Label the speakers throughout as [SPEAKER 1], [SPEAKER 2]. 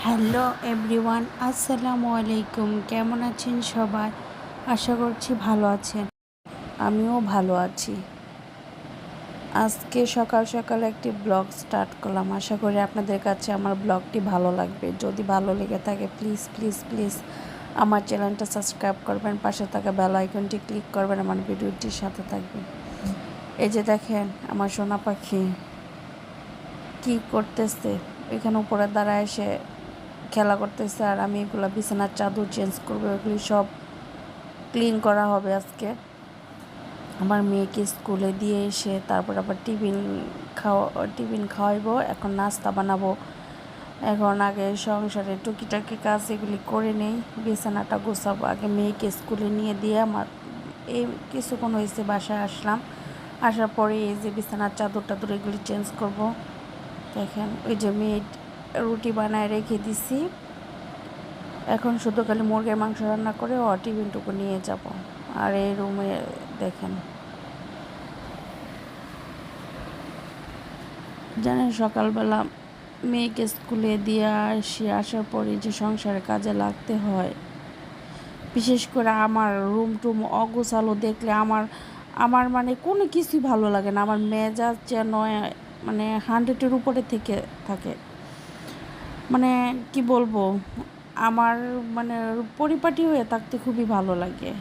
[SPEAKER 1] Hello everyone, আসসালামু আলাইকুম। কেমন আছেন সবাই? আশা করছি ভালো আছেন। আমিও ভালো আছি। আজকে সকাল সকাল একটি ব্লগ স্টার্ট করলাম। আশা করি আপনাদের কাছে আমার ব্লগটি ভালো লাগবে। যদি ভালো লেগে থাকে প্লিজ প্লিজ প্লিজ আমার চ্যানেলটা সাবস্ক্রাইব করবেন, পাশে থাকা বেল আইকনটি ক্লিক করবেন, আমার ভিডিওটির সাথে থাকবেন। এই যে দেখেন আমার সোনা পাখি কী করতেছে, এখানে উপরে দাঁড়ায় এসে খেলা করতেছে। আর আমি এগুলো বিছানার চাদর চেঞ্জ করবো, এগুলি সব ক্লিন করা হবে আজকে। আমার মেয়েকে স্কুলে দিয়ে এসে তারপর আবার টিফিন খাওয়াইবো। এখন নাস্তা বানাবো। এখন আগে সংসারে টুকিটাকি কাজ এগুলি করে নেই, বিছানাটা গোছাবো। আগে মেয়েকে স্কুলে নিয়ে দিয়ে আমার এই কিছুক্ষণ হয়েছে বাসায় আসলাম। আসার পরে এই যে বিছানার চাদর টাদর এগুলি চেঞ্জ করব। দেখেন ওই যে মেয়ে রুটি বানায় রেখে দিছি, এখন শুধু খালি মুরগির মাংস রান্না করে টিফিনটুকু নিয়ে যাব। আর এই রুমে দেখেন, জানেন সকালবেলা মেয়েকে স্কুলে দিয়ে আসার পরে যে সংসারে কাজে লাগতে হয়, বিশেষ করে আমার রুম টুম অগোছালো দেখলে আমার আমার মানে কোনো কিছুই ভালো লাগে না। আমার মেজাজ যেন মানে 100-এর উপরে থেকে থাকে। মানে কি বলবো, আমার মানে পরিপাটি হয়ে থাকতে খুবই ভালো লাগে।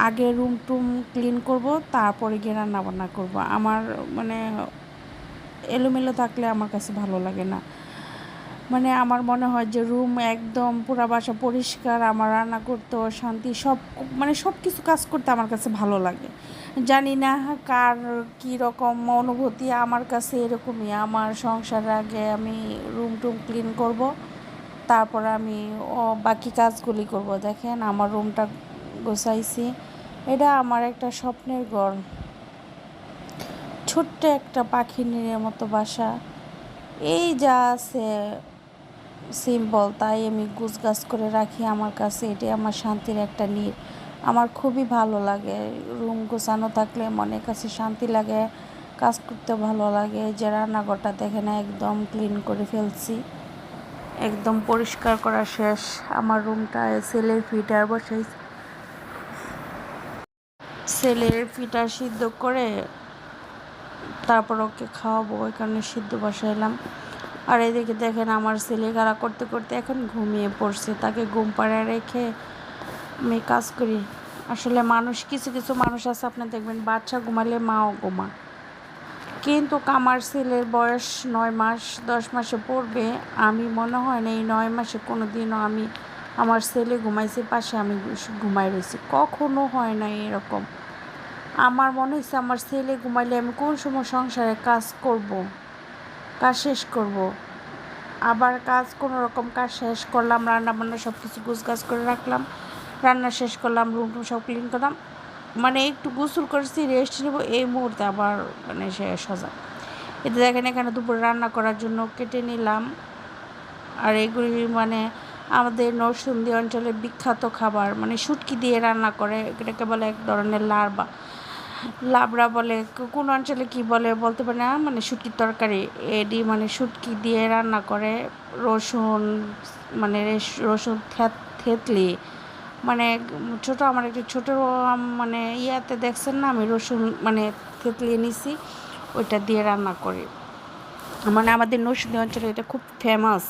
[SPEAKER 1] আগে রুম টুম ক্লিন করব, তারপরে গিয়ে রান্না বান্না করব। আমার মানে এলোমেলো থাকলে আমার কাছে ভালো লাগে না। মানে আমার মনে হয় যে রুম একদম পুরা বাসা পরিষ্কার, আমার রান্না করতেও শান্তি, সব মানে সব কিছু কাজ করতে আমার কাছে ভালো লাগে। জানি না কার কী রকম অনুভূতি, আমার কাছে এরকমই। আমার সংসারের আগে আমি রুম টুম ক্লিন করব, তারপর আমি বাকি কাজগুলি করব। দেখেন আমার রুমটা গোছাইছি। এটা আমার একটা স্বপ্নের ঘর, ছোট্ট একটা পাখি নিরের মতো বাসা। এই যা আছে সিম্পল, তাই আমি গুছগাছ করে রাখি। আমার কাছে এটাই আমার শান্তির একটা নীড়। আমার খুবই ভালো লাগে রুম গোছানো থাকলে, মনের কাছে শান্তি লাগে, কাজ করতে ভালো লাগে। যে রান্নাঘরটা দেখেন একদম ক্লিন করে ফেলছি, একদম পরিষ্কার করা শেষ। আমার রুমটা ছেলের ফিটার বসাই, ছেলের ফিটার সিদ্ধ করে তারপর ওকে খাওয়াবো, ওই কারণে সিদ্ধ বসাইলাম। আর এদিকে দেখেন আমার ছেলে খেলা করতে করতে এখন ঘুমিয়ে পড়ছে। তাকে ঘুম পাড়ায় রেখে আমি কাজ করি। আসলে মানুষ, কিছু কিছু মানুষ আছে আপনি দেখবেন বাচ্চা ঘুমালে মাও ঘুমা, কিন্তু আমার ছেলের বয়স 9 মাস 10 মাসে পড়বে। আমি মনে হয় না এই 9 মাসে কোনো দিনও আমি আমার ছেলে ঘুমাইছে পাশে আমি ঘুমাই রয়েছি, কখনো হয় না এরকম। আমার মনে হচ্ছে আমার ছেলে ঘুমাইলে আমি কোন সময় সংসারে কাজ করব, কাজ শেষ করব। আবার কাজ কোনো রকম কাজ শেষ করলাম, রান্না বান্না সব কিছু গুছগাছ করে রাখলাম, রান্না শেষ করলাম, রুম টুম সব ক্লিন করলাম, মানে একটু গোসল করেছি, রেস্ট নেব, এই মুহূর্তে আবার মানে শেষ হয়ে যায়। এতে দেখেন এখানে দুপুরে রান্না করার জন্য কেটে নিলাম। আর এগুলি মানে আমাদের নরসিংদী অঞ্চলের বিখ্যাত খাবার, মানে শুটকি দিয়ে রান্না করে, এটাকে বলে এক ধরনের লাবড়া বলে, কোন অঞ্চলে কি বলে বলতে পারে না, মানে শুটকির তরকারি। এডি মানে শুটকি দিয়ে রান্না করে, রসুন মানে রসুন থেতলি, মানে ছোটো আমার একটু ছোটো মানে ইয়াতে দেখছেন না, আমি রসুন মানে থেতলিয়ে নিছি, ওইটা দিয়ে রান্না করি। মানে আমাদের নরসিংদী অঞ্চলে এটা খুব ফেমাস।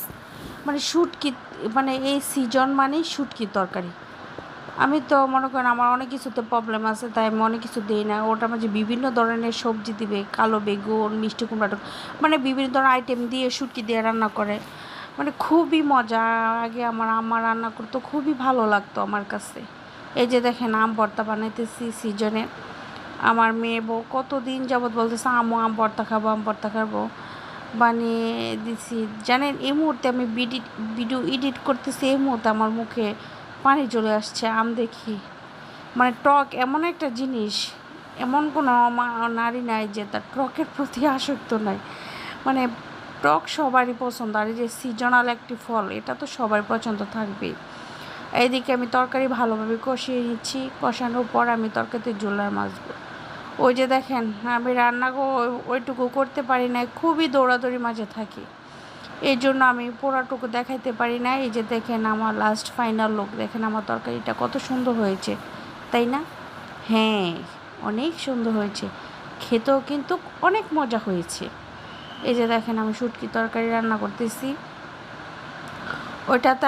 [SPEAKER 1] মানে শুটকি, মানে এই সিজন মানেই শুটকির তরকারি। আমি তো মনে করেন আমার অনেক কিছুতে প্রবলেম আছে, তাই আমি অনেক কিছু দিই না। ওটার মাঝে বিভিন্ন ধরনের সবজি দিবে, কালো বেগুন, মিষ্টি কুমড়া, মানে বিভিন্ন ধরনের আইটেম দিয়ে শুটকি দিয়ে রান্না করে, মানে খুবই মজা। আগে আমার আম্মা রান্না করতো, খুবই ভালো লাগতো আমার কাছে। এই যে দেখেন আম ভর্তা বানাইতেছি সিজনে। আমার মেয়ে বউ কতদিন যাবৎ বলতেছে আম ভর্তা খাবো, আম ভর্তা খাবো, বানিয়ে দিছি। জানেন এই মুহূর্তে আমি ভিডিও এডিট করতেছি, এই মুহূর্তে আমার মুখে পানি চলে আসছে আম দেখি। মানে টক এমন একটা জিনিস, এমন কোনো নারী নাই যে তার টকের প্রতি আসক্ত নাই। মানে টক সবারই পছন্দ, আর এই যে সিজনাল একটি ফল, এটা তো সবার পছন্দ থাকবেই। এইদিকে আমি তরকারি ভালোভাবে কষিয়ে নিচ্ছি, কষানোর পর আমি তরকারিতে জোলার মাছবো। ওই যে দেখেন আমি রান্না ওইটুকু করতে পারি না, খুবই দৌড়াদৌড়ি মাঝে থাকি। এই জন্য আমি পোড়াটুকু দেখাইতে পারি না। এই যে দেখেন আমার লাস্ট ফাইনাল লুক, দেখেন আমার তরকারিটা কত সুন্দর হয়েছে, তাই না? হ্যাঁ, অনেক সুন্দর হয়েছে, খেতেও কিন্তু অনেক মজা হয়েছে। এই যে দেখেন আমি শুটকি তরকারি রান্না করতেছি, ওইটাতে